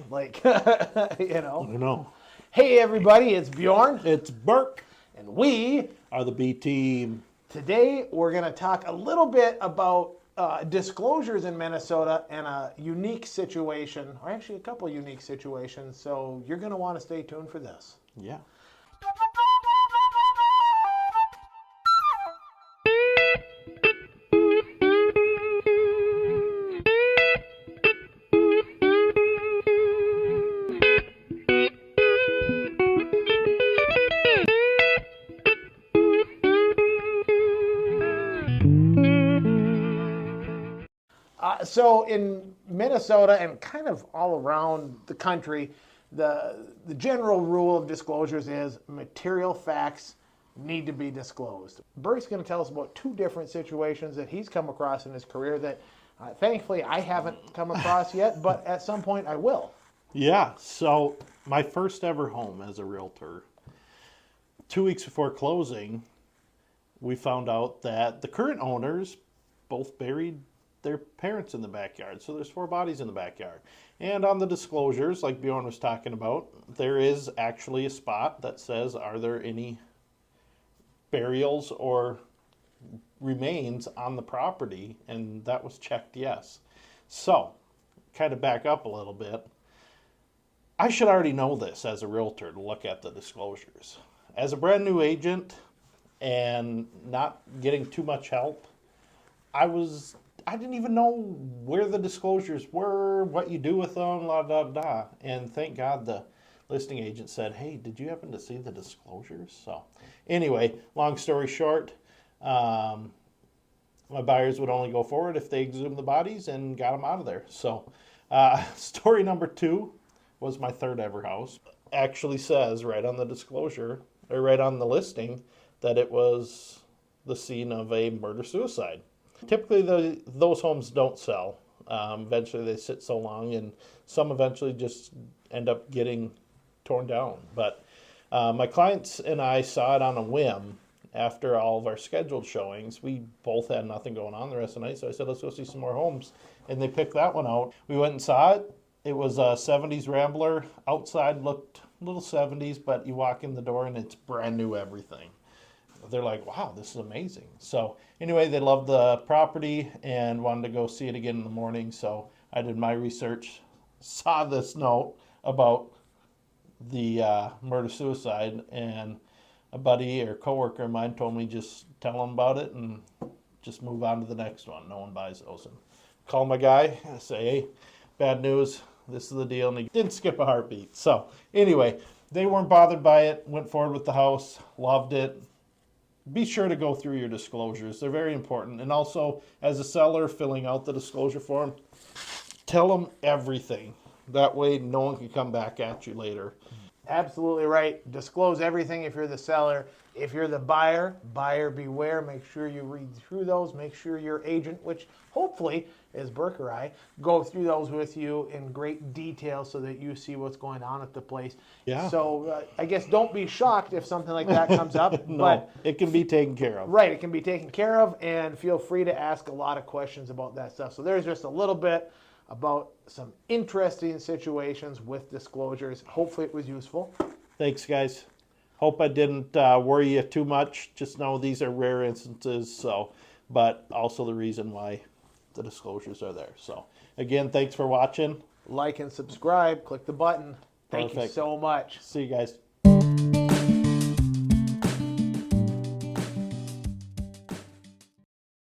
man. Like, I know. Hey, everybody, it's Bjorn, It's Burke, and we, are the B team. today, we're going to talk a little bit about disclosures in Minnesota and a unique situation, or actually a couple unique situations. So you're going to want to stay tuned for this. Yeah. So in Minnesota and kind of all around the country, the general rule of disclosures is material facts need to be disclosed. Burke's going to tell us about two different situations that he's come across in his career that thankfully I haven't come across yet, but at some point I will. Yeah. So, my first ever home as a realtor, 2 weeks before closing, we found out that the current owners both buried their parents in the backyard. So, there's 4 bodies in the backyard. And on the disclosures, like Bjorn was talking about, there is actually a spot that says, are there any burials or remains on the property? And that was checked yes. So, kind of back up a little bit. I should already know this as a realtor to look at the disclosures. As a brand new agent and not getting too much help, I didn't even know where the disclosures were, what you do with them, la da da. And thank God the listing agent said, "Hey, did you happen to see the disclosures?" So, anyway, long story short, my buyers would only go forward if they exhumed the bodies and got them out of there. So, story number 2 was my third ever house. Actually says right on the disclosure, or right on the listing, that it was the scene of a murder-suicide. Typically, those homes don't sell. Eventually, they sit so long, and some eventually just end up getting torn down. But my clients and I saw it on a whim after all of our scheduled showings. We both had nothing going on the rest of the night, so I said, let's go see some more homes. And they picked that one out. We went and saw it. It was a 70s Rambler. Outside looked a little 70s, but you walk in the door and it's brand new everything. They're like, wow, this is amazing. So anyway, they loved the property and wanted to go see it again in the morning. So I did my research, saw this note about the murder-suicide, and a buddy or coworker of mine told me just tell them about it and just move on to the next one. No one buys those. And call my guy and say, hey, bad news. This is the deal. And he didn't skip a heartbeat. So anyway, they weren't bothered by it, went forward with the house, loved it. Be sure to go through your disclosures. They're very important. And also, as a seller filling out the disclosure form, tell them everything. That way, no one can come back at you later. Absolutely right. Disclose everything if you're the seller. If you're the buyer, buyer beware. Make sure you read through those. Make sure your agent, which hopefully is Burke or I, go through those with you in great detail so that you see what's going on at the place. Yeah. So I guess don't be shocked if something like that comes up. No, but it can be taken care of. right, it can be taken care of, and feel free to ask a lot of questions about that stuff. So there's just a little bit about some interesting situations with disclosures. Hopefully it was useful. Thanks, guys. Hope I didn't worry you too much. Just know these are rare instances, so, but also the reason why the disclosures are there. So, again, thanks for watching. Like and subscribe. Click the button. Thank you Perfect. so much. See you guys.